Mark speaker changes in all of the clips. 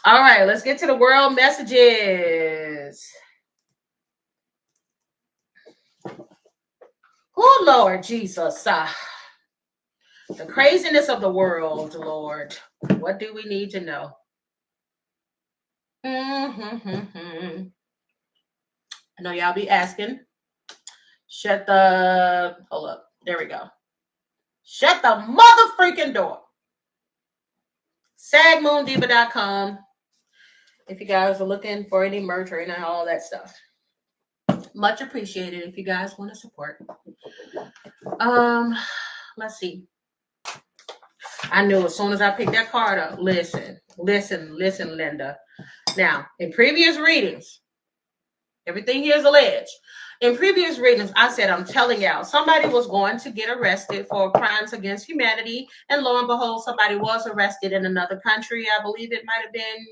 Speaker 1: All right, let's get to the world messages. Oh, Lord Jesus. The craziness of the world, Lord. What do we need to know? I know y'all be asking. Hold up. There we go. Shut the mother freaking door. sagmoondiva.com. If you guys are looking for any merch or any all that stuff. Much appreciated if you guys want to support. Let's see. I knew as soon as I picked that card up. Listen, Linda. Now, in previous readings, everything here is alleged. In previous readings, I said, I'm telling y'all, somebody was going to get arrested for crimes against humanity. And lo and behold, somebody was arrested in another country. I believe it might have been,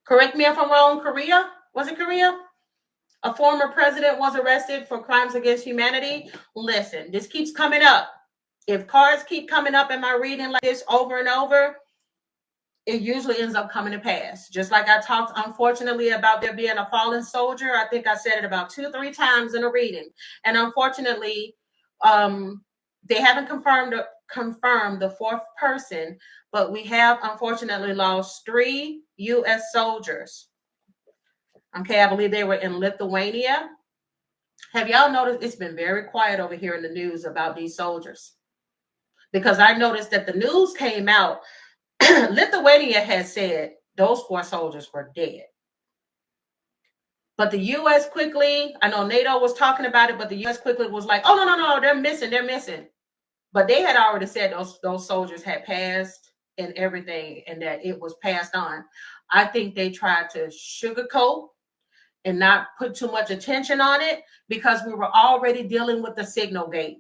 Speaker 1: correct me if I'm wrong, Korea? Was it Korea? A former president was arrested for crimes against humanity. Listen, this keeps coming up. If cards keep coming up in my reading like this over and over, it usually ends up coming to pass. Just like I talked, unfortunately, about there being a fallen soldier. I think I said it about 2 or 3 times in a reading. And unfortunately, they haven't confirmed the 4th person, but we have unfortunately lost 3 U.S. soldiers. Okay, I believe they were in Lithuania. Have y'all noticed it's been very quiet over here in the news about these soldiers? Because I noticed that the news came out. Lithuania has said those 4 soldiers were dead. But the U.S. quickly, I know NATO was talking about it, but the U.S. quickly was like, oh, no, they're missing. But they had already said those soldiers had passed and everything, and that it was passed on. I think they tried to sugarcoat and not put too much attention on it because we were already dealing with the signal gate.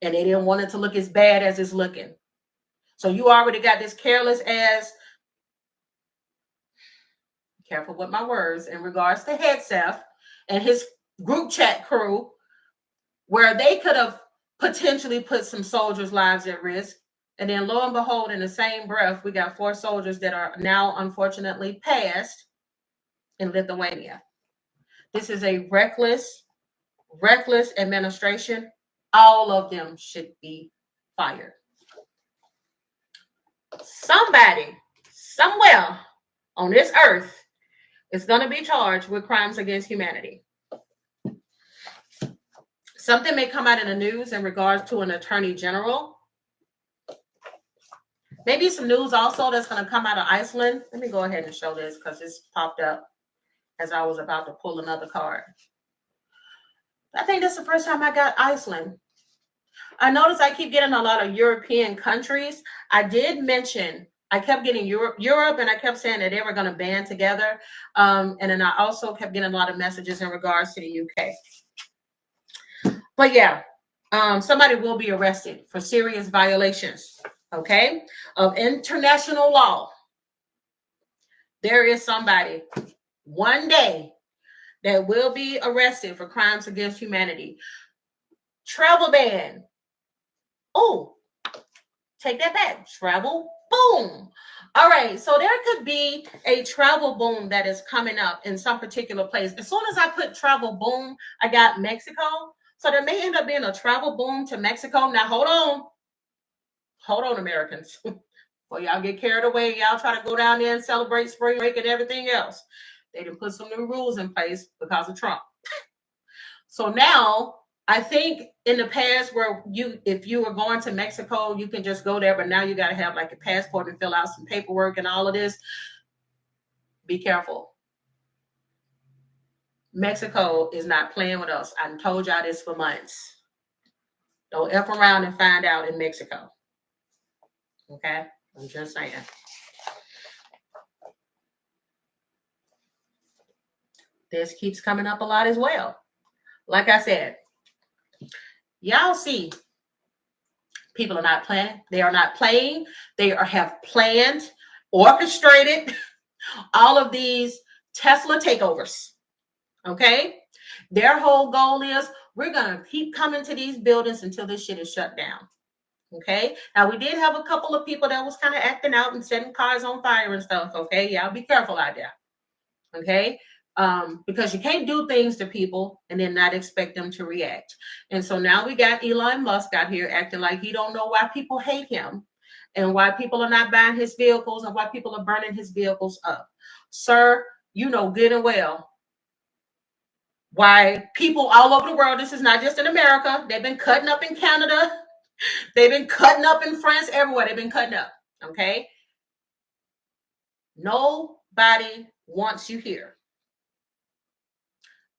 Speaker 1: And they didn't want it to look as bad as it's looking. So you already got this careless ass, careful with my words, in regards to Headseth and his group chat crew, where they could have potentially put some soldiers' lives at risk. And then lo and behold, in the same breath, we got 4 soldiers that are now unfortunately passed in Lithuania. This is a reckless administration. All of them should be fired. Somebody, somewhere on this earth is going to be charged with crimes against humanity. Something may come out in the news in regards to an attorney general. Maybe some news also that's going to come out of Iceland. Let me go ahead and show this because it's popped up as I was about to pull another card. I think that's the first time I got Iceland. I noticed I keep getting a lot of European countries. I did mention, I kept getting Europe, and I kept saying that they were going to band together. And then I also kept getting a lot of messages in regards to the UK. But yeah, somebody will be arrested for serious violations, okay, of international law. There is somebody one day that will be arrested for crimes against humanity. Travel ban. Oh, take that back. Travel boom. All right. So there could be a travel boom that is coming up in some particular place. As soon as I put travel boom, I got Mexico. So there may end up being a travel boom to Mexico. Now, hold on, Americans. Well, y'all get carried away. Y'all try to go down there and celebrate spring break and everything else. They didn't put some new rules in place because of Trump. So now, I think in the past where if you were going to Mexico, you can just go there, but now you got to have like a passport and fill out some paperwork and all of this. Be careful. Mexico is not playing with us. I told y'all this for months. Don't F around and find out in Mexico. Okay? I'm just saying. This keeps coming up a lot as well. Like I said, y'all see, people are not planning. They are not playing. They have planned, orchestrated all of these Tesla takeovers. Okay? Their whole goal is we're going to keep coming to these buildings until this shit is shut down. Okay. Now we did have a couple of people that was kind of acting out and setting cars on fire and stuff. Okay. Y'all be careful out there. Okay. Because you can't do things to people and then not expect them to react. And so now we got Elon Musk out here acting like he don't know why people hate him and why people are not buying his vehicles and why people are burning his vehicles up. Sir, you know good and well why people all over the world, this is not just in America, they've been cutting up in Canada, they've been cutting up in France, everywhere they've been cutting up. Okay. Nobody wants you here.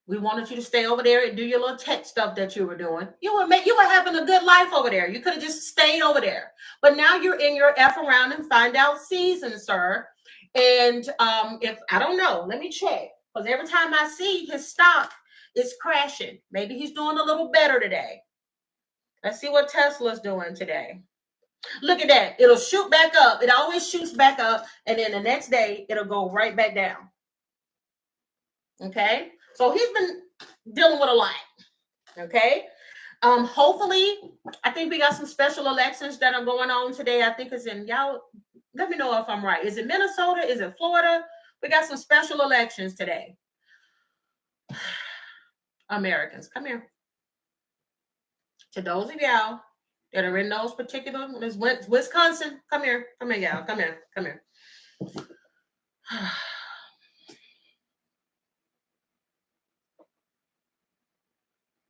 Speaker 1: We wanted you to stay over there and do your little tech stuff that you were doing. You were having a good life over there. You could have just stayed over there. But now you're in your F around and find out season, sir. And if I don't know, let me check. Because every time I see his stock is crashing. Maybe he's doing a little better today. Let's see what Tesla's doing today. Look at that. It'll shoot back up. It always shoots back up. And then the next day, it'll go right back down. Okay. So he's been dealing with a lot. Okay. Hopefully, I think we got some special elections that are going on today. I think it's in y'all. Let me know if I'm right. Is it Minnesota? Is it Florida? We got some special elections today. Americans, come here. To those of y'all that are in those particular, Wisconsin, come here, y'all, come here.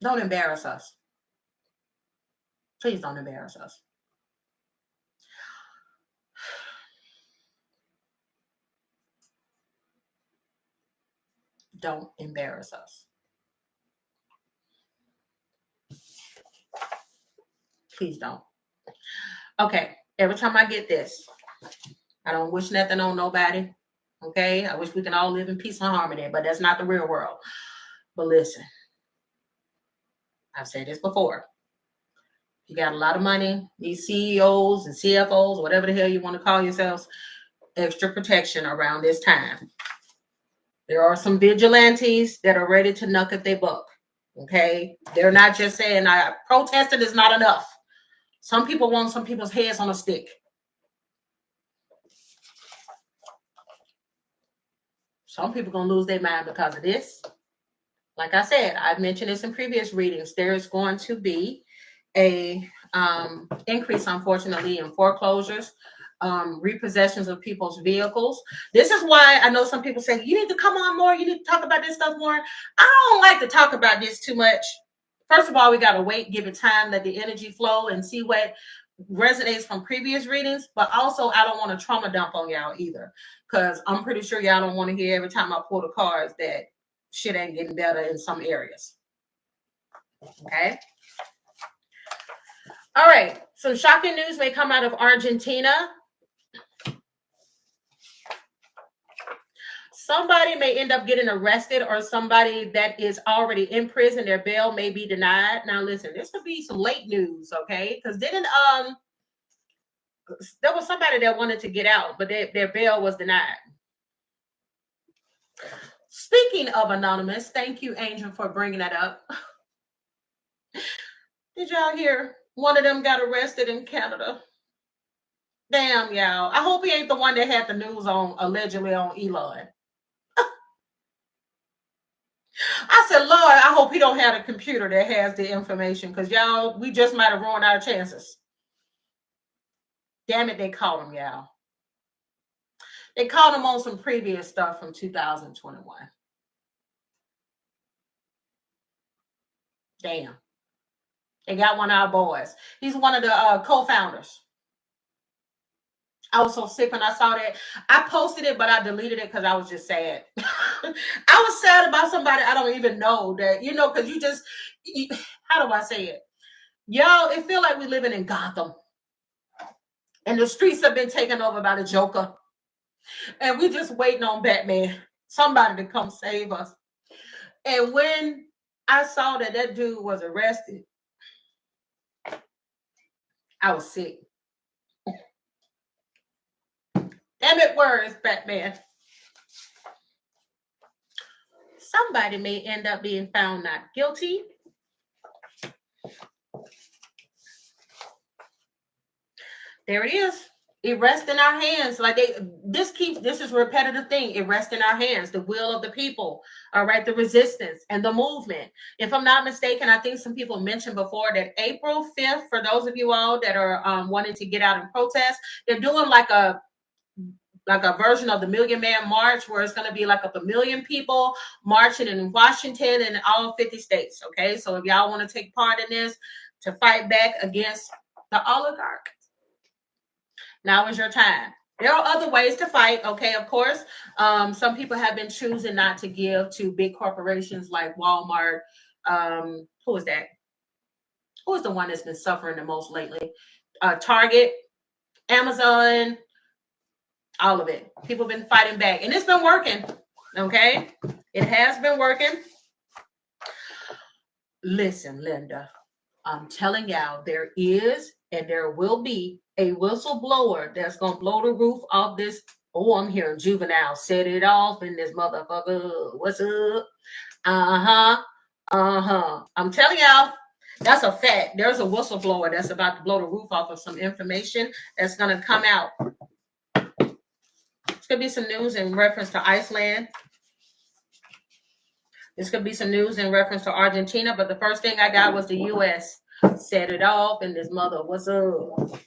Speaker 1: Don't embarrass us. Please don't embarrass us. Don't embarrass us. Please don't. Okay, every time I get this, I don't wish nothing on nobody. Okay, I wish we can all live in peace and harmony, but that's not the real world. But listen, I've said this before. You got a lot of money, these CEOs and CFOs, whatever the hell you want to call yourselves, extra protection around this time. There are some vigilantes that are ready to knuck at their buck. Okay, they're not just saying protesting is not enough. Some people want some people's heads on a stick. Some people gonna lose their mind because of this. Like I said, I've mentioned this in previous readings. There's going to be a increase, unfortunately, in foreclosures, repossessions of people's vehicles. This is why I know some people say, you need to come on more. You need to talk about this stuff more. I don't like to talk about this too much. First of all, we got to wait, give it time, let the energy flow and see what resonates from previous readings. But also, I don't want to trauma dump on y'all either, because I'm pretty sure y'all don't want to hear every time I pull the cards that shit ain't getting better in some areas. Okay. All right. Some shocking news may come out of Argentina. Somebody may end up getting arrested, or somebody that is already in prison, their bail may be denied. Now, listen, this could be some late news, okay? Because there was somebody that wanted to get out, but their bail was denied. Speaking of anonymous, thank you, Angel, for bringing that up. Did y'all hear? One of them got arrested in Canada. Damn, y'all. I hope he ain't the one that had the news on, allegedly on Elon. I said, Lord, I hope he don't have a computer that has the information, because y'all, we just might have ruined our chances. Damn it, they caught him, y'all. They caught him on some previous stuff from 2021. Damn. They got one of our boys. He's one of the co-founders. I was so sick when I saw that. I posted it, but I deleted it because I was just sad. I was sad about somebody I don't even know that, because how do I say it? Y'all, it feel like we're living in Gotham. And the streets have been taken over by the Joker. And we're just waiting on Batman, somebody to come save us. And when I saw that dude was arrested, I was sick. Damn it, where is Batman? Somebody may end up being found not guilty. There it is. It rests in our hands. Like this is a repetitive thing. It rests in our hands. The will of the people. All right. The resistance and the movement. If I'm not mistaken, I think some people mentioned before that April 5th, for those of you all that are wanting to get out and protest, they're doing like a version of the Million Man March, where it's going to be like up a million people marching in Washington and all 50 states. Okay. So if y'all want to take part in this to fight back against the oligarch, now is your time. There are other ways to fight. Okay. Of course, some people have been choosing not to give to big corporations like Walmart. Who is that? Who is the one that's been suffering the most lately? Target, Amazon, all of it. People have been fighting back, and it's been working. Okay, it has been working. Listen, Linda, I'm telling y'all, there is and there will be a whistleblower that's gonna blow the roof off this. Oh, I'm hearing juvenile set it off in this motherfucker. What's up? I'm telling y'all, that's a fact. There's a whistleblower that's about to blow the roof off of some information that's gonna come out. This could be some news in reference to Iceland. This could be some news in reference to Argentina, but the first thing I got was the U.S. set it off in this mother. What's up?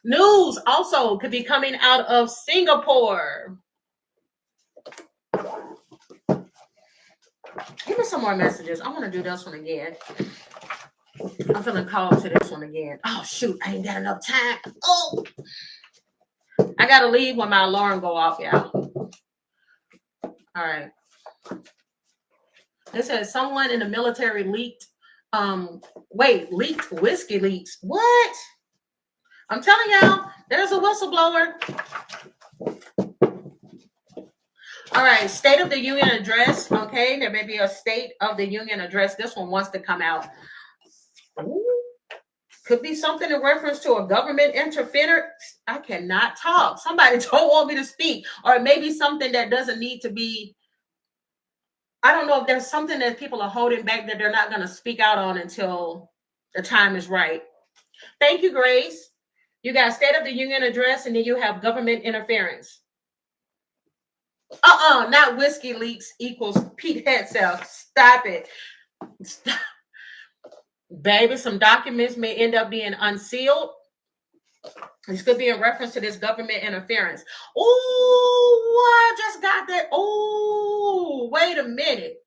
Speaker 1: News also could be coming out of Singapore. Give me some more messages. I want to do this one again. I'm feeling called to this one again. Oh, shoot. I ain't got enough time. Oh, I got to leave when my alarm go off, y'all. All right. It says someone in the military leaked whiskey leaks. What? I'm telling y'all, there's a whistleblower. All right, State of the Union address. Okay, there may be a State of the Union address. This one wants to come out. Ooh. Could be something in reference to a government interference. I cannot talk. Somebody don't want me to speak. Or it may be something that doesn't need to be. I don't know if there's something that people are holding back that they're not going to speak out on until the time is right. Thank you, Grace. You got State of the Union address, and then you have government interference. Not whiskey leaks equals Pete Hetzel. Stop it. Stop. Baby, some documents may end up being unsealed. This could be in reference to this government interference. Oh, I just got that. Oh, wait a minute.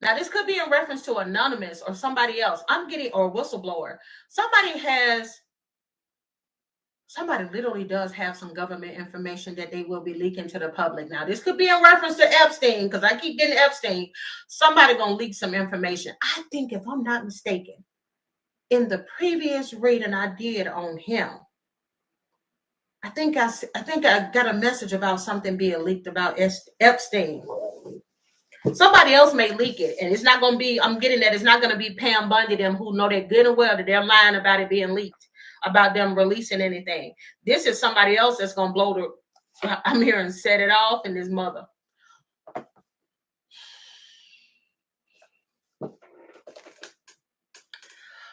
Speaker 1: Now, this could be in reference to anonymous or somebody else. Or whistleblower. Somebody literally does have some government information that they will be leaking to the public. Now, this could be in reference to Epstein, because I keep getting Epstein. Somebody gonna leak some information. I think, if I'm not mistaken, in the previous reading I did on him, I think I got a message about something being leaked about Epstein. Somebody else may leak it, and it's not going to be, I'm getting that it's not going to be Pam Bundy, them who know that good and well that they're lying about it being leaked, about them releasing anything. This is somebody else that's going to blow I'm hearing set it off in this mother.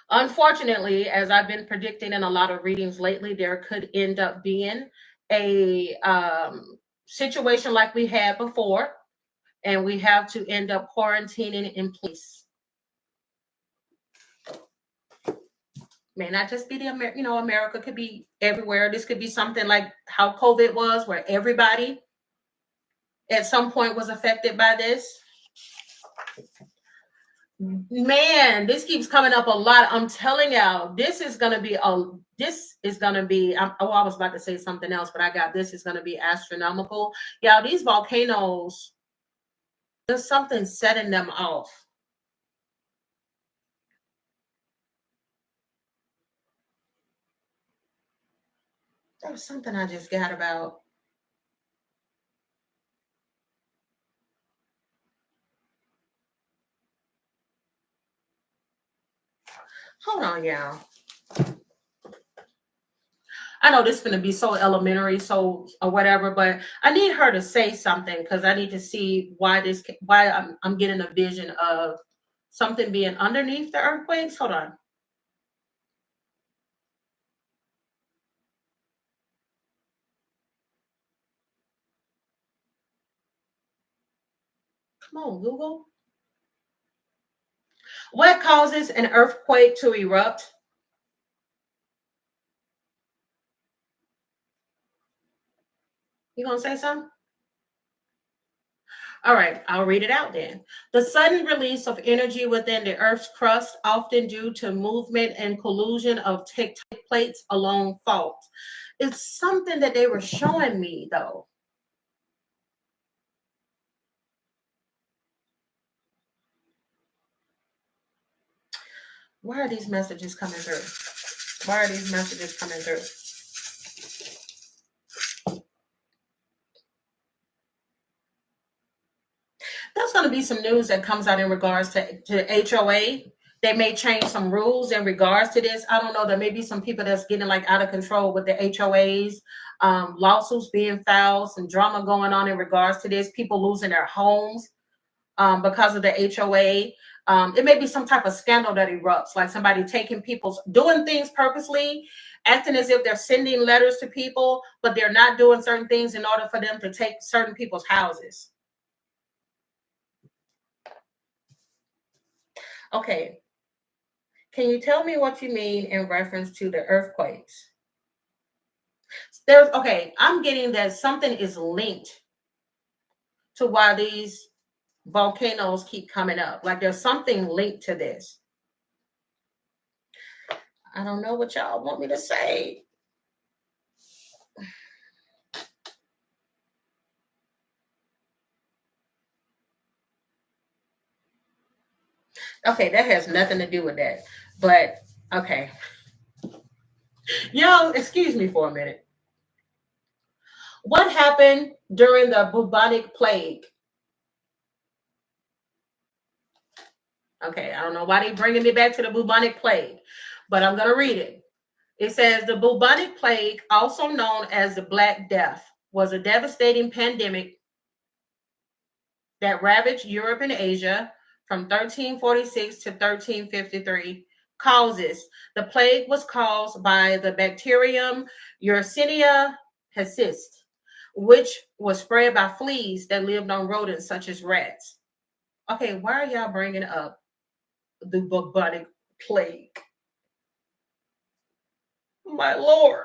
Speaker 1: Unfortunately, as I've been predicting in a lot of readings lately, there could end up being a situation like we had before, and we have to end up quarantining in place. May not just be America could be everywhere. This could be something like how COVID was, where everybody at some point was affected by this. Man, this keeps coming up a lot. I'm telling y'all, this is going to be, I was about to say something else, but this is going to be astronomical. Y'all, these volcanoes, there's something setting them off. There was something I just got about. Hold on, y'all. I know this is going to be so elementary, or whatever, but I need her to say something, because I need to see why I'm getting a vision of something being underneath the earthquakes. Hold on. Come on, Google. What causes an earthquake to erupt? You gonna say something? All right, I'll read it out then. The sudden release of energy within the Earth's crust, often due to movement and collusion of tectonic plates along faults. It's something that they were showing me, though. Why are these messages coming through? Why are these messages coming through? There's going to be some news that comes out in regards to HOA. They may change some rules in regards to this. I don't know. There may be some people that's getting like out of control with the HOAs, lawsuits being filed, some drama going on in regards to this, people losing their homes because of the HOA. It may be some type of scandal that erupts, like somebody taking people's, doing things purposely, acting as if they're sending letters to people, but they're not doing certain things in order for them to take certain people's houses. Okay. Can you tell me what you mean in reference to the earthquakes? I'm getting that something is linked to why these volcanoes keep coming up. Like there's something linked to this. I don't know what y'all want me to say. Okay, that has nothing to do with that. But okay. Y'all, excuse me for a minute. What happened during the bubonic plague? Okay, I don't know why they're bringing me back to the bubonic plague, but I'm going to read it. It says the bubonic plague, also known as the Black Death, was a devastating pandemic that ravaged Europe and Asia from 1346 to 1353. Causes. The plague was caused by the bacterium Yersinia pestis, which was spread by fleas that lived on rodents such as rats. Okay, why are y'all bringing up the bubonic plague? My Lord.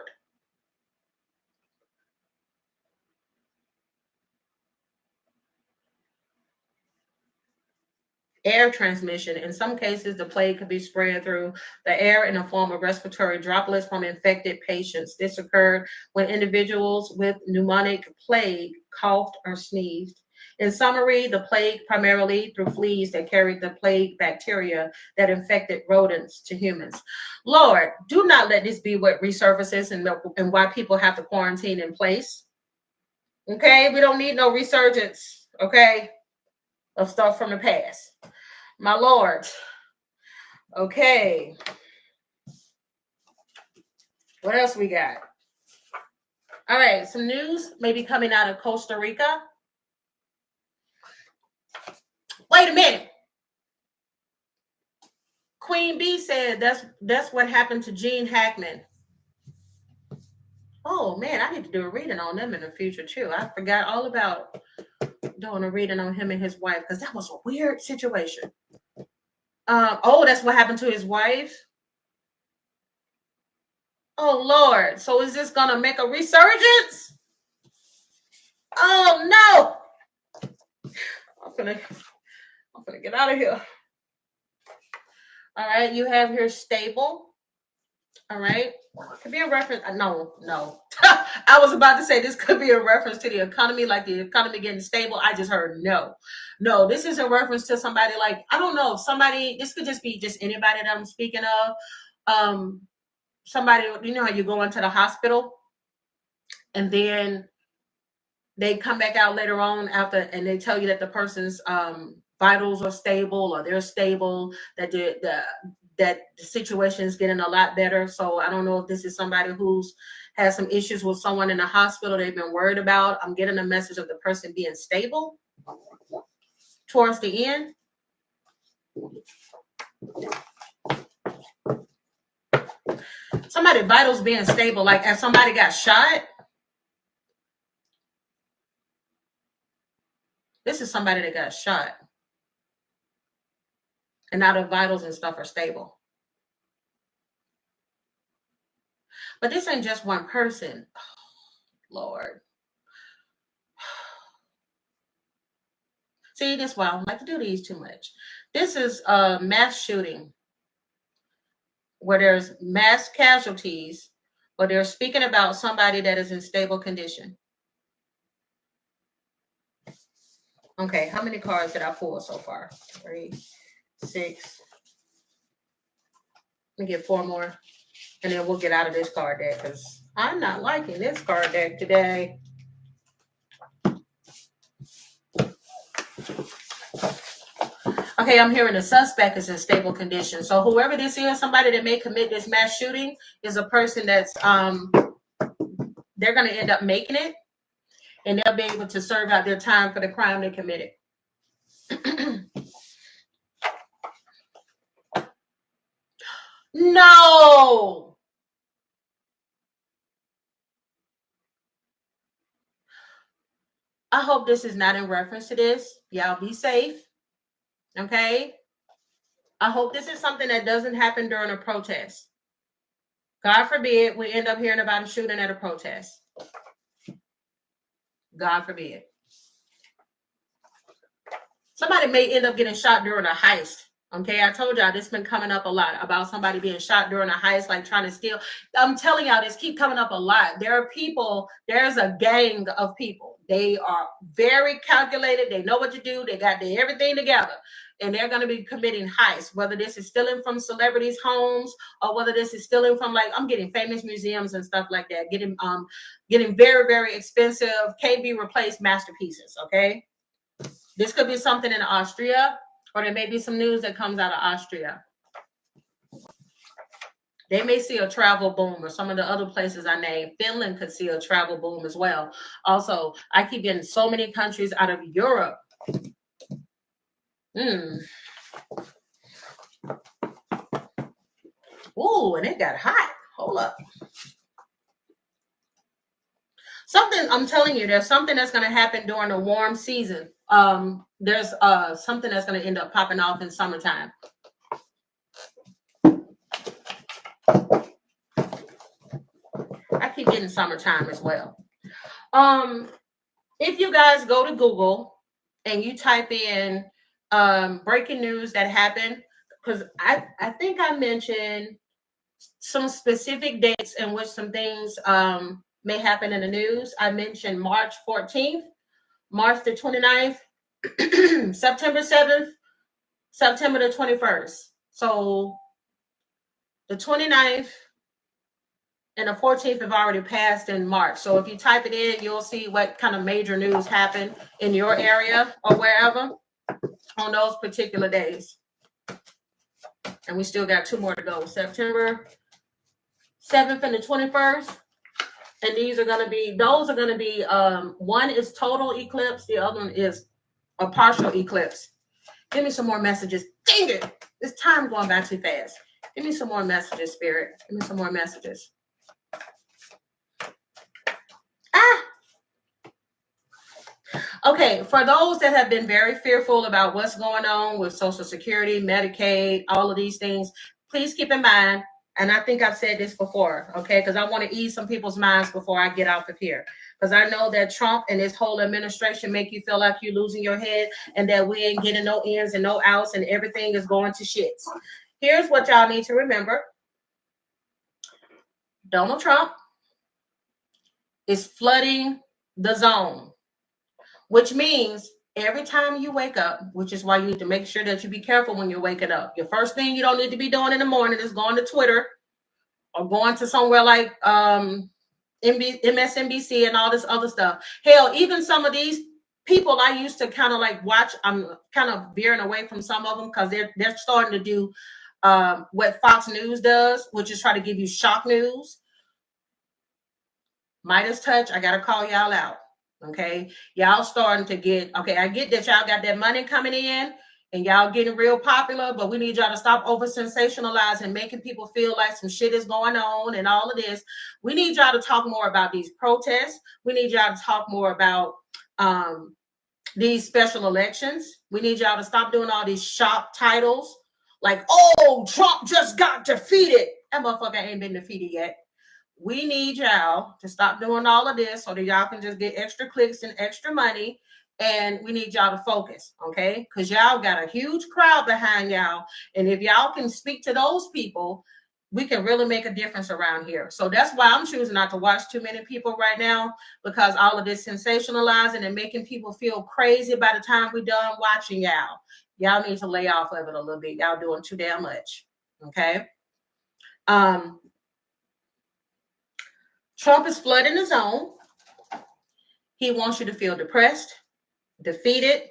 Speaker 1: Air transmission. In some cases, the plague could be spread through the air in the form of respiratory droplets from infected patients. This occurred when individuals with pneumonic plague coughed or sneezed. In summary, the plague primarily through fleas that carried the plague bacteria that infected rodents to humans. Lord, do not let this be what resurfaces and why people have to quarantine in place. Okay, we don't need no resurgence, okay, of stuff from the past. My Lord. Okay. What else we got? All right, some news maybe coming out of Costa Rica. Wait a minute. Queen Bee said that's what happened to Gene Hackman. Oh man, I need to do a reading on them in the future too. I forgot all about doing a reading on him and his wife because that was a weird situation. That's what happened to his wife. Oh Lord! So is this gonna make a resurgence? Oh no! I'm gonna get out of here. All right, you have here stable. All right, could be a reference. No. I was about to say this could be a reference to the economy, like the economy getting stable. I just heard no. This is a reference to somebody like I don't know. Somebody. This could just be just anybody that I'm speaking of. Somebody. You know how you go into the hospital, and then they come back out later on after, and they tell you that the person's vitals are stable or they're stable. That the situation is getting a lot better. So I don't know if this is somebody who's has some issues with someone in the hospital they've been worried about. I'm getting a message of the person being stable towards the end. Somebody vitals being stable, like if somebody got shot. This is somebody that got shot. And now their vitals and stuff are stable. But this ain't just one person. Oh, Lord. See, this is why I don't like to do these too much. This is a mass shooting where there's mass casualties, but they're speaking about somebody that is in stable condition. Okay, how many cards did I pull so far? 3, 6. Let me get 4 more, and then we'll get out of this card deck because I'm not liking this card deck today. Okay, I'm hearing the suspect is in stable condition. So whoever this is, somebody that may commit this mass shooting, is a person that's they're going to end up making it, and they'll be able to serve out their time for the crime they committed. No. I hope this is not in reference to this. Y'all be safe. Okay. I hope this is something that doesn't happen during a protest. God forbid we end up hearing about a shooting at a protest. God forbid. Somebody may end up getting shot during a heist. Okay, I told y'all this been coming up a lot about somebody being shot during a heist, like trying to steal. I'm telling y'all, this keep coming up a lot. There are people, there's a gang of people. They are very calculated. They know what to do. They got everything together. And they're going to be committing heists, whether this is stealing from celebrities' homes or whether this is stealing from, like, I'm getting famous museums and stuff like that, getting very, very expensive, can't be replaced masterpieces, okay? This could be something in Austria, or there may be some news that comes out of Austria. They may see a travel boom, or some of the other places I named. Finland could see a travel boom as well. Also, I keep getting so many countries out of Europe. Ooh, and it got hot. Hold up. Something, I'm telling you, there's something that's going to happen during the warm season. There's something that's going to end up popping off in summertime. I keep getting summertime as well. If you guys go to Google and you type in breaking news that happened, because I think I mentioned some specific dates in which some things may happen in the news. I mentioned March 14th, March the 29th, September 7th, September the 21st. So the 29th and the 14th have already passed in March. So if you type it in, you'll see what kind of major news happened in your area or wherever on those particular days. And we still got 2 more to go. September 7th and the 21st. And these are going to be, those are going to be, one is total eclipse. The other one is a partial eclipse. Give me some more messages. Dang it. This time going by too fast. Give me some more messages, Spirit. Give me some more messages. Okay, for those that have been very fearful about what's going on with Social Security, Medicaid, all of these things, please keep in mind, and I think I've said this before, okay, because I want to ease some people's minds before I get off of here. Because I know that Trump and his whole administration make you feel like you're losing your head and that we ain't getting no ins and no outs and everything is going to shit. Here's what y'all need to remember. Donald Trump is flooding the zone, which means every time you wake up, which is why you need to make sure that you be careful when you're waking up. Your first thing you don't need to be doing in the morning is going to Twitter or going to somewhere like MSNBC and all this other stuff. Hell, even some of these people I used to kind of like watch, I'm kind of veering away from some of them because they're starting to do what Fox News does, which is try to give you shock news. Midas touch, I got to call y'all out. Okay, y'all starting to get, okay, I get that y'all got that money coming in and y'all getting real popular, but we need y'all to stop over sensationalizing, making people feel like some shit is going on and all of this. We need y'all to talk more about these protests. We need y'all to talk more about these special elections. We need y'all to stop doing all these shock titles like, oh, Trump just got defeated. That motherfucker ain't been defeated yet. We need y'all to stop doing all of this so that y'all can just get extra clicks and extra money. And we need y'all to focus, okay? Because y'all got a huge crowd behind y'all. And if y'all can speak to those people, we can really make a difference around here. So that's why I'm choosing not to watch too many people right now, because all of this sensationalizing and making people feel crazy by the time we're done watching y'all. Y'all need to lay off of it a little bit. Y'all doing too damn much, okay? Trump is flooding the zone. He wants you to feel depressed, defeated,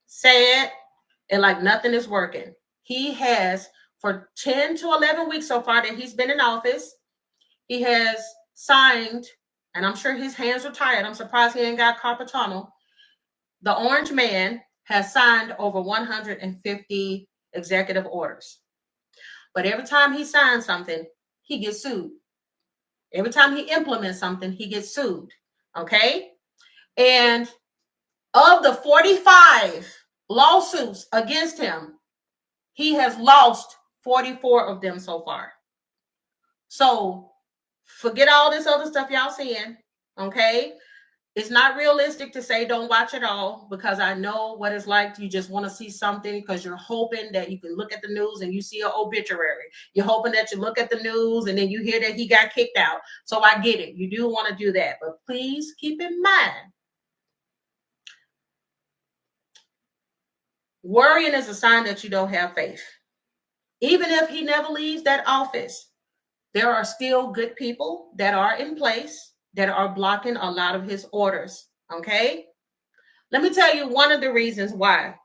Speaker 1: sad, and like nothing is working. He has, for 10 to 11 weeks so far that he's been in office, he has signed, and I'm sure his hands are tired. I'm surprised he ain't got carpal tunnel. The Orange Man has signed over 150 executive orders. But every time he signs something, he gets sued. Every time he implements something, he gets sued. Okay? And of the 45 lawsuits against him, he has lost 44 of them so far. So forget all this other stuff y'all seeing, okay? It's not realistic to say don't watch it all, because I know what it's like. You just want to see something because you're hoping that you can look at the news and you see an obituary. You're hoping that you look at the news and then you hear that he got kicked out. So I get it. You do want to do that. But please keep in mind, worrying is a sign that you don't have faith. Even if he never leaves that office, there are still good people that are in place that are blocking a lot of his orders, okay? Let me tell you one of the reasons why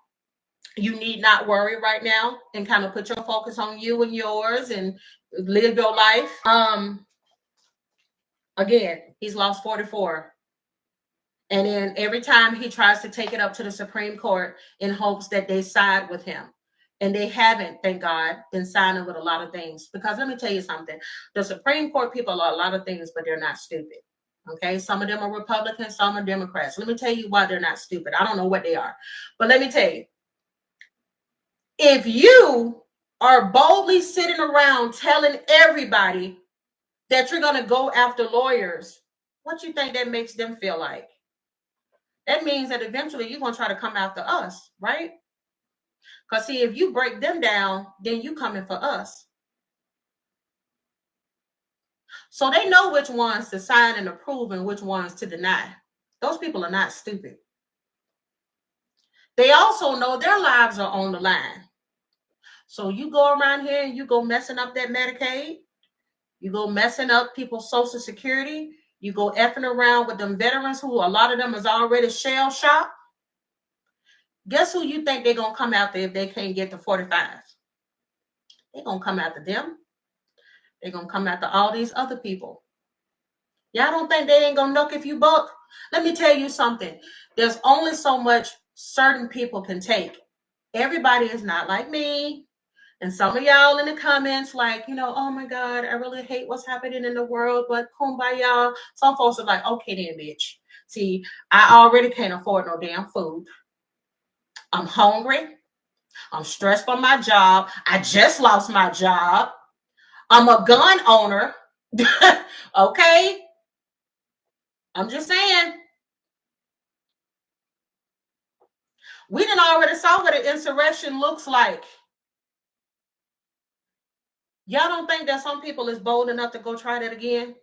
Speaker 1: you need not worry right now and kind of put your focus on you and yours and live your life. Again, he's lost 44. And then every time he tries to take it up to the Supreme Court in hopes that they side with him. And they haven't, thank God, been signing with a lot of things. Because let me tell you something. The Supreme Court people are a lot of things, but they're not stupid. Okay? Some of them are Republicans, some are Democrats. Let me tell you why they're not stupid. I don't know what they are. But let me tell you. If you are boldly sitting around telling everybody that you're going to go after lawyers, what you think that makes them feel like? That means that eventually you're going to try to come after us, right? Because see, if you break them down, then you coming for us. So they know which ones to sign and approve and which ones to deny. Those people are not stupid. They also know their lives are on the line. So you go around here and you go messing up that Medicaid. You go messing up people's Social Security. You go effing around with them veterans who a lot of them is already shell shocked. Guess who you think they're going to come after if they can't get to 45? They're going to come after them. They're going to come after all these other people. Y'all don't think they ain't going to knock if you buck? Let me tell you something. There's only so much certain people can take. Everybody is not like me. And some of y'all in the comments like, oh my God, I really hate what's happening in the world, but kumbaya. Some folks are like, okay then, bitch. See, I already can't afford no damn food. I'm hungry. I'm stressed on my job. I just lost my job. I'm a gun owner. Okay? I'm just saying. We done already saw what an insurrection looks like. Y'all don't think that some people is bold enough to go try that again?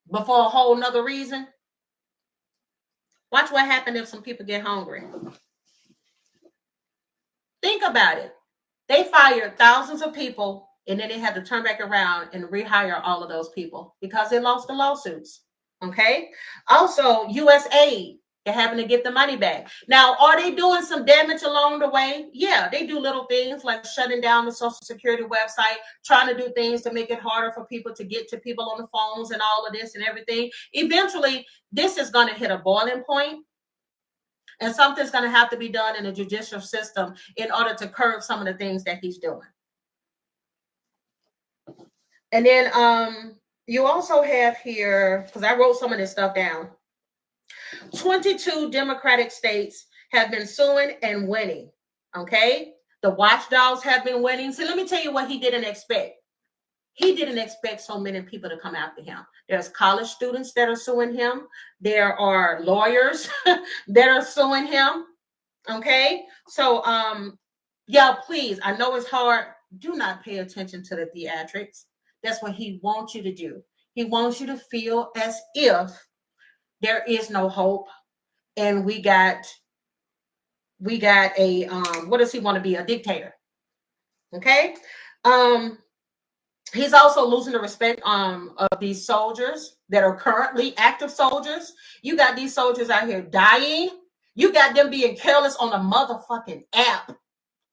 Speaker 1: But for a whole nother reason? Watch what happens if some people get hungry. Think about it. They fired thousands of people and then they had to turn back around and rehire all of those people because they lost the lawsuits. Okay? Also, U.S. aid. They're having to get the money back. Now, are they doing some damage along the way? Yeah, they do little things like shutting down the Social Security website, trying to do things to make it harder for people to get to people on the phones and all of this and everything. Eventually, this is going to hit a boiling point. And something's going to have to be done in the judicial system in order to curb some of the things that he's doing. And then you also have here, because I wrote some of this stuff down. 22 Democratic states have been suing and winning. Okay? The watchdogs have been winning. So let me tell you what he didn't expect. He didn't expect so many people to come after him. There's college students that are suing him. There are lawyers that are suing him. Okay? So, y'all, please, I know it's hard. Do not pay attention to the theatrics. That's what he wants you to do. He wants you to feel as if there is no hope. And we got a what does he want to be? A dictator. Okay. He's also losing the respect of these soldiers that are currently active soldiers. You got these soldiers out here dying. You got them being careless on the motherfucking app.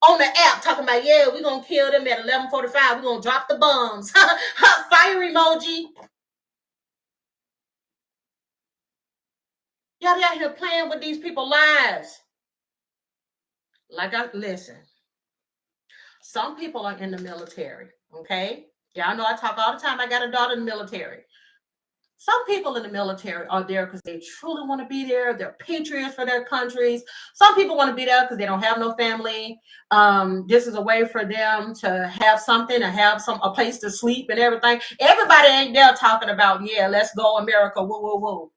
Speaker 1: On the app, talking about, yeah, we're gonna kill them at 11:45. We're gonna drop the bombs. Fire emoji. Y'all out here playing with these people's lives. Listen. Some people are in the military, okay? Y'all know I talk all the time. I got a daughter in the military. Some people in the military are there because they truly want to be there. They're patriots for their countries. Some people want to be there because they don't have no family. This is a way for them to have something, to have a place to sleep and everything. Everybody ain't there talking about, yeah, let's go America, woo, woo, woo.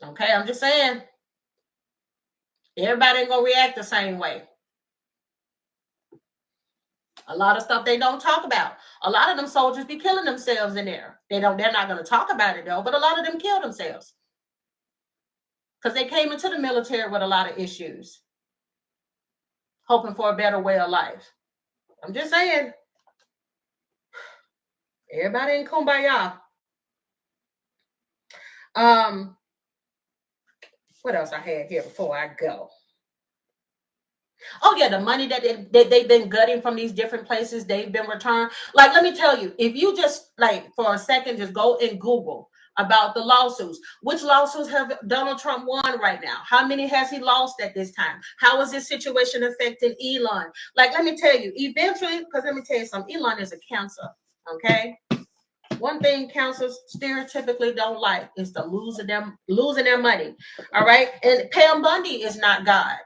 Speaker 1: Okay, I'm just saying. Everybody ain't gonna react the same way. A lot of stuff they don't talk about. A lot of them soldiers be killing themselves in there. They're not going to talk about it though, but a lot of them kill themselves because they came into the military with a lot of issues, hoping for a better way of life. I'm just saying, everybody ain't kumbaya. What else I had here before I go? Oh yeah, the money that they've been gutting from these different places, they've been returned. Like, let me tell you, if you just for a second, just go and Google about the lawsuits. Which lawsuits have Donald Trump won right now? How many has he lost at this time? How is this situation affecting Elon? Like, let me tell you, eventually, because let me tell you something, Elon is a cancer, okay? One thing councils stereotypically don't like is the losing their money, all right? And Pam Bundy is not God.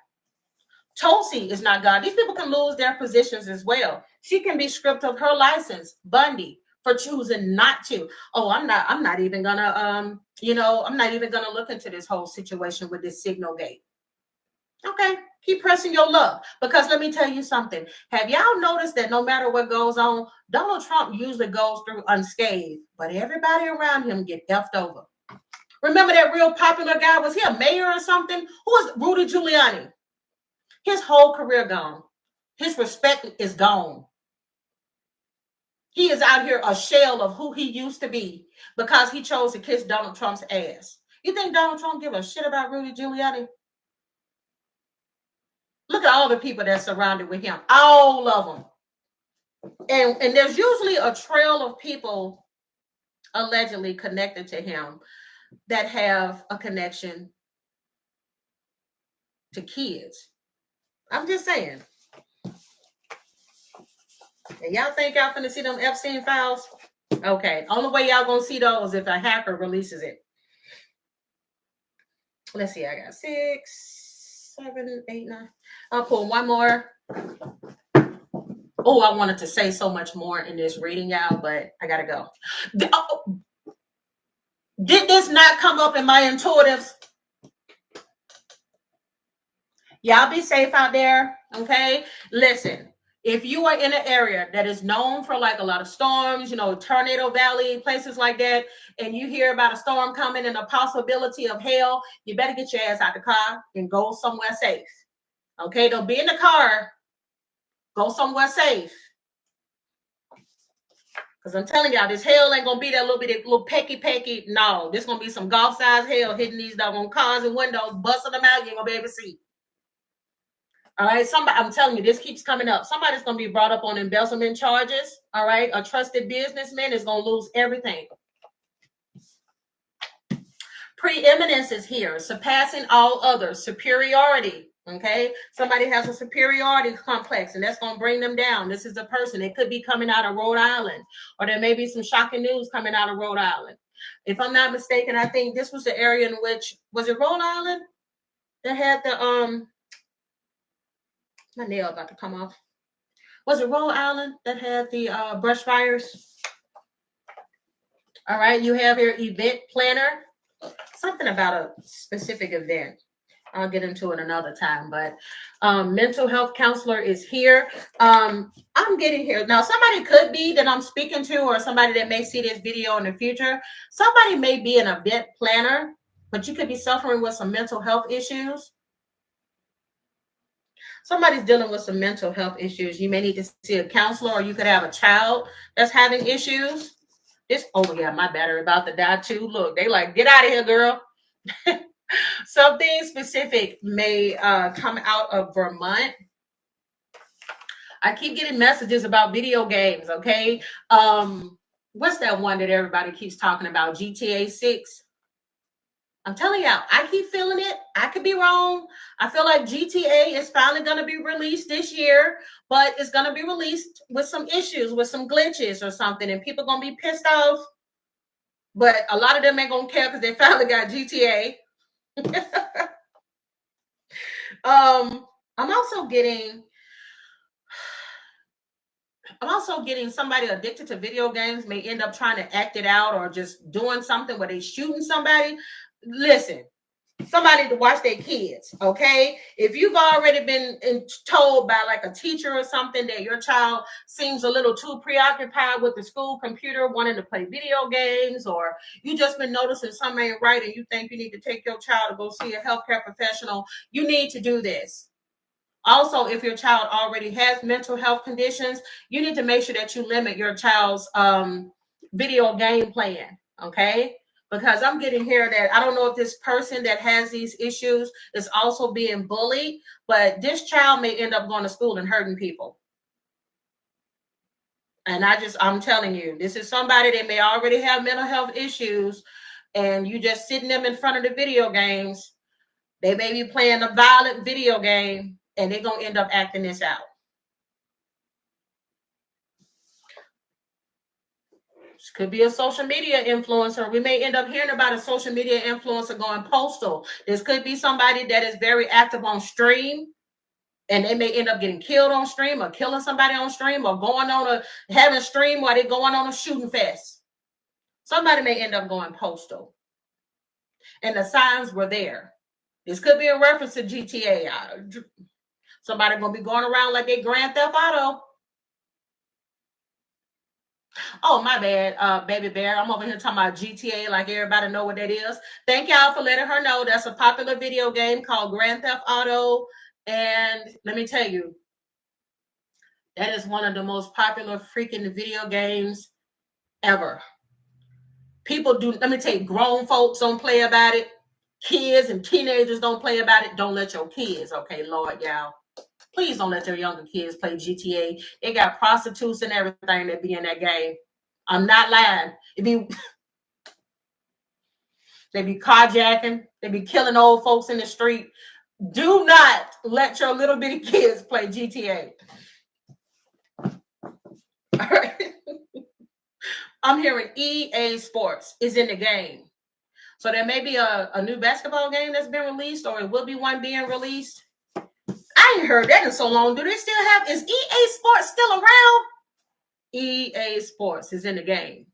Speaker 1: Tulsi is not God. These people can lose their positions as well. She can be stripped of her license, Bundy, for choosing not to. Oh, I'm not even gonna I'm not even gonna look into this whole situation with this signal gate. Okay, keep pressing your luck. Because let me tell you something. Have y'all noticed that no matter what goes on, Donald Trump usually goes through unscathed, but everybody around him get effed over. Remember that real popular guy? Was he a mayor or something? Who was Rudy Giuliani? His whole career gone. His respect is gone. He is out here a shell of who he used to be because he chose to kiss Donald Trump's ass. You think Donald Trump give a shit about Rudy Giuliani? Look at all the people that's surrounded with him. All of them. And there's usually a trail of people allegedly connected to him that have a connection to kids. I'm just saying. And y'all think y'all finna see them Epstein files? Okay. Only way y'all gonna see those if a hacker releases it. Let's see. I got 6, 7, 8, 9. I'll pull one more. Oh, I wanted to say so much more in this reading, y'all, but I gotta go. Did this not come up in my intuitives? Y'all be safe out there, okay? Listen, if you are in an area that is known for like a lot of storms, Tornado Valley, places like that, and you hear about a storm coming and a possibility of hail, you better get your ass out the car and go somewhere safe. Okay, don't be in the car. Go somewhere safe. Because I'm telling y'all, this hail ain't going to be that little pecky. No, this going to be some golf-sized hail hitting these doggone cars and windows, busting them out. You ain't going to be able to see. All right, I'm telling you, this keeps coming up. Somebody's going to be brought up on embezzlement charges. All right, a trusted businessman is going to lose everything. Preeminence is here, surpassing all others, superiority. Okay, somebody has a superiority complex, and that's going to bring them down. This is a person. It could be coming out of Rhode Island, or there may be some shocking news coming out of Rhode Island. If I'm not mistaken, I think this was the area in which, was it Rhode Island that had the my nail about to come off. Was it Rhode Island that had the brush fires? All right, you have your event planner, something about a specific event. I'll get into it another time, but mental health counselor is here. I'm getting here. Now, somebody could be that I'm speaking to, or somebody that may see this video in the future. Somebody may be an event planner, but you could be suffering with some mental health issues. Somebody's dealing with some mental health issues. You may need to see a counselor, or you could have a child that's having issues. Oh yeah, my battery about to die too. Look, they like, get out of here, girl. Something specific may come out of Vermont. I keep getting messages about video games, okay? What's that one that everybody keeps talking about? GTA 6? I'm telling y'all, I keep feeling it. I could be wrong. I feel like GTA is finally going to be released this year, but it's going to be released with some issues, with some glitches or something, and people going to be pissed off. But a lot of them ain't going to care because they finally got GTA. I'm also getting somebody addicted to video games may end up trying to act it out, or just doing something where they shooting somebody. Listen, somebody to watch their kids, okay? If you've already been told by like a teacher or something that your child seems a little too preoccupied with the school computer, wanting to play video games, or you just been noticing something ain't right and you think you need to take your child to go see a healthcare professional, you need to do this. Also, if your child already has mental health conditions, you need to make sure that you limit your child's video game playing, okay? Because I'm getting here that I don't know if this person that has these issues is also being bullied, but this child may end up going to school and hurting people. And I'm telling you, this is somebody that may already have mental health issues, and you just sitting them in front of the video games. They may be playing a violent video game, and they're going to end up acting this out. This could be a social media influencer. We may end up hearing about a social media influencer going postal. This could be somebody that is very active on stream, and they may end up getting killed on stream, or killing somebody on stream, or having a stream while they're going on a shooting fest. Somebody may end up going postal. And the signs were there. This could be a reference to GTA. Somebody going to be going around like they Grand Theft Auto. Oh, my bad, Baby Bear. I'm over here talking about GTA like everybody know what that is. Thank y'all for letting her know. That's a popular video game called Grand Theft Auto. And let me tell you, that is one of the most popular freaking video games ever. Let me tell you, grown folks don't play about it. Kids and teenagers don't play about it. Don't let your kids, okay, Lord, y'all. Please don't let your younger kids play GTA. They got prostitutes and everything that be in that game. I'm not lying. They be carjacking. They be killing old folks in the street. Do not let your little bitty kids play GTA. All right. I'm hearing EA Sports is in the game. So there may be a new basketball game that's been released, or it will be one being released. I ain't heard that in so long. Do they still is EA Sports still around? EA Sports is in the game.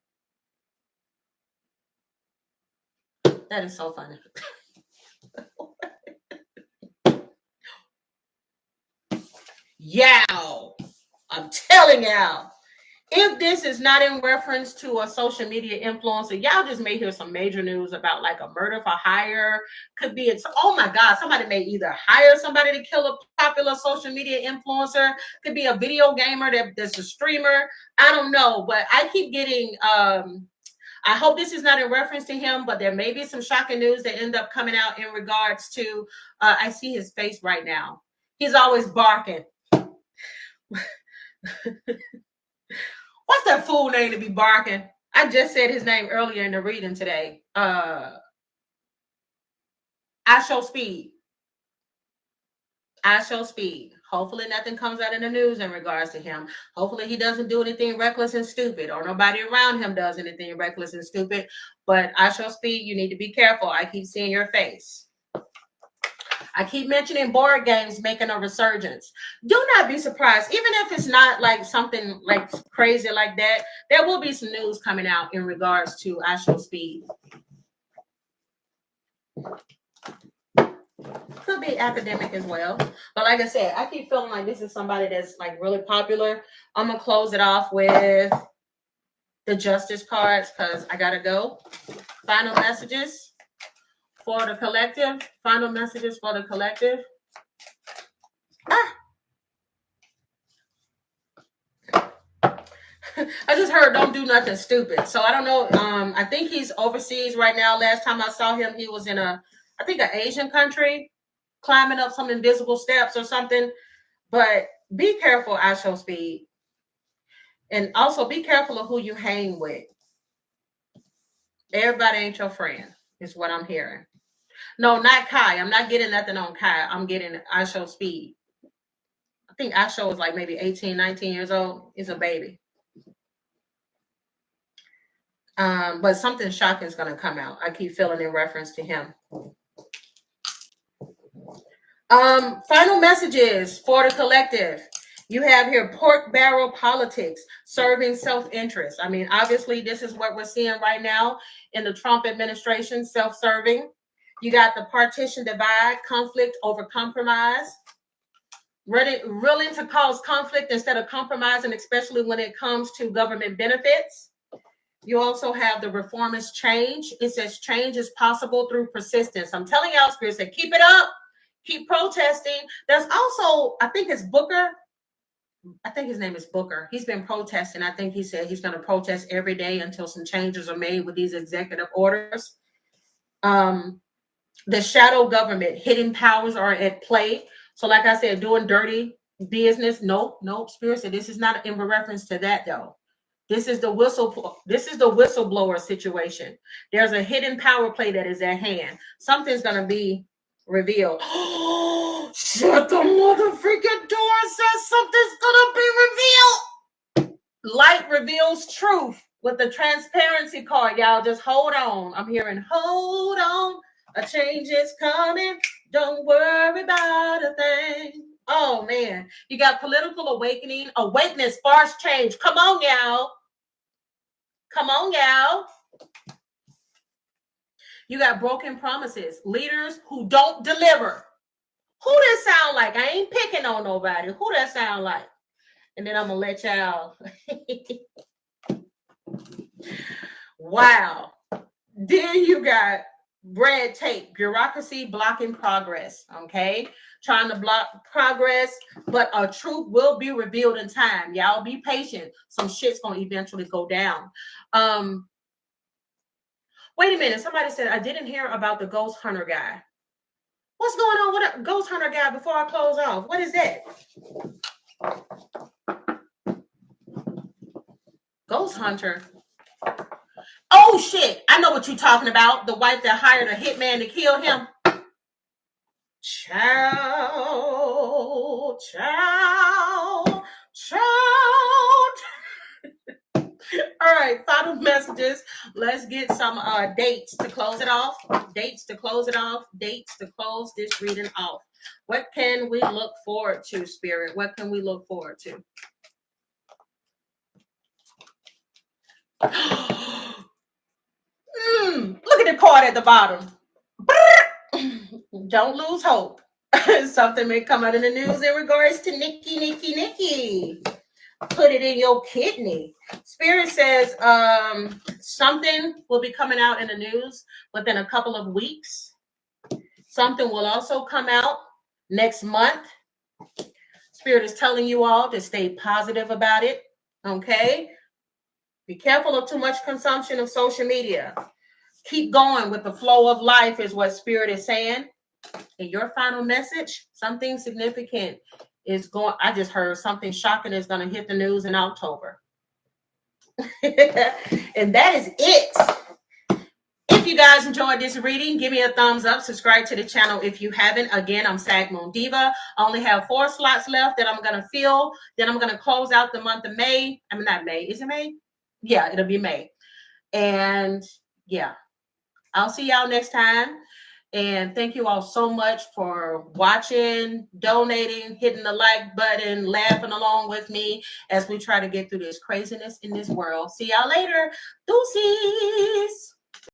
Speaker 1: That is so funny. Y'all, I'm telling y'all, if this is not in reference to a social media influencer, y'all just may hear some major news about like a murder for hire. Could be oh my God, somebody may either hire somebody to kill a popular social media influencer. Could be a video gamer that's a streamer. I don't know, but I keep getting, I hope this is not in reference to him, but there may be some shocking news that end up coming out in regards to, I see his face right now. He's always barking. What's that fool name to be barking? I just said his name earlier in the reading today. I Show Speed. Hopefully nothing comes out in the news in regards to him. Hopefully he doesn't do anything reckless and stupid, or nobody around him does anything reckless and stupid. But I shall speak. You need to be careful. I keep seeing your face. I keep mentioning board games making a resurgence. Do not be surprised. Even if it's not like something like crazy like that, there will be some news coming out in regards to I Shall Speed. Could be academic as well. But like I said, I keep feeling like this is somebody that's like really popular. I'm going to close it off with the justice cards because I got to go. Final messages for the collective. Final messages for the collective. I just heard don't do nothing stupid. So I don't know. I think he's overseas right now. Last time I saw him, he was in an Asian country, climbing up some invisible steps or something. But be careful, I Shall Speed. And also be careful of who you hang with. Everybody ain't your friend, is what I'm hearing. No, not Kai. I'm not getting nothing on Kai. I'm getting I Shall Speed. I think I Shall is like maybe 18, 19 years old. He's a baby. But something shocking is going to come out. I keep feeling in reference to him. Final messages for the collective. You have here pork barrel politics, serving self-interest. I mean, obviously, this is what we're seeing right now in the Trump administration, self-serving. You got the partition divide, conflict over compromise. Willing to cause conflict instead of compromising, especially when it comes to government benefits. You also have the reformist change. It says change is possible through persistence. I'm telling y'all, Spirit said, keep it up. Keep protesting. There's also, I think it's Booker. I think his name is Booker. He's been protesting. I think he said he's going to protest every day until some changes are made with these executive orders. The shadow government, hidden powers are at play. So like I said, doing dirty business. Nope. Spirit said this is not in reference to that though. This is the whistleblower situation. There's a hidden power play that is at hand. Something's going to be revealed. Shut the motherfucking door. Says something's going to be revealed. Light reveals truth with the transparency card. Y'all just hold on. I'm hearing hold on. A change is coming. Don't worry about a thing. Oh, man. You got political awakening. Awakening sparks change. Come on, y'all. Come on, y'all. You got broken promises. Leaders who don't deliver. Who that sound like? I ain't picking on nobody. Who that sound like? And then I'm going to let y'all. Wow. Then you got red tape, bureaucracy blocking progress. Okay. Trying to block progress, but a truth will be revealed in time. Y'all be patient. Some shit's going to eventually go down. Wait a minute. Somebody said, I didn't hear about the ghost hunter guy. What's going on with a ghost hunter guy before I close off? What is that? Ghost hunter. Oh, shit. I know what you're talking about. The wife that hired a hitman to kill him. Child. All right, final messages. Let's get some dates to close it off. Dates to close it off. Dates to close this reading off. What can we look forward to, Spirit? What can we look forward to? Look at the card at the bottom. Don't lose hope. Something may come out in the news in regards to Nikki. Put it in your kidney. Spirit says something will be coming out in the news within a couple of weeks. Something will also come out next month. Spirit is telling you all to stay positive about it. Okay? Be careful of too much consumption of social media. Keep going with the flow of life is what Spirit is saying. And your final message, something significant is going. I just heard something shocking is going to hit the news in October. And that is it. If if you guys enjoyed this reading, give me a thumbs up. Subscribe to the channel if you haven't. Again, I'm Sag Moon Diva. I only have 4 slots left that I'm going to fill. Then I'm going to close out the month of May. I mean, not May. Is it May? Yeah, it'll be May. And yeah, I'll see y'all next time. And thank you all so much for watching, donating, hitting the like button, laughing along with me as we try to get through this craziness in this world. See y'all later. Deuces.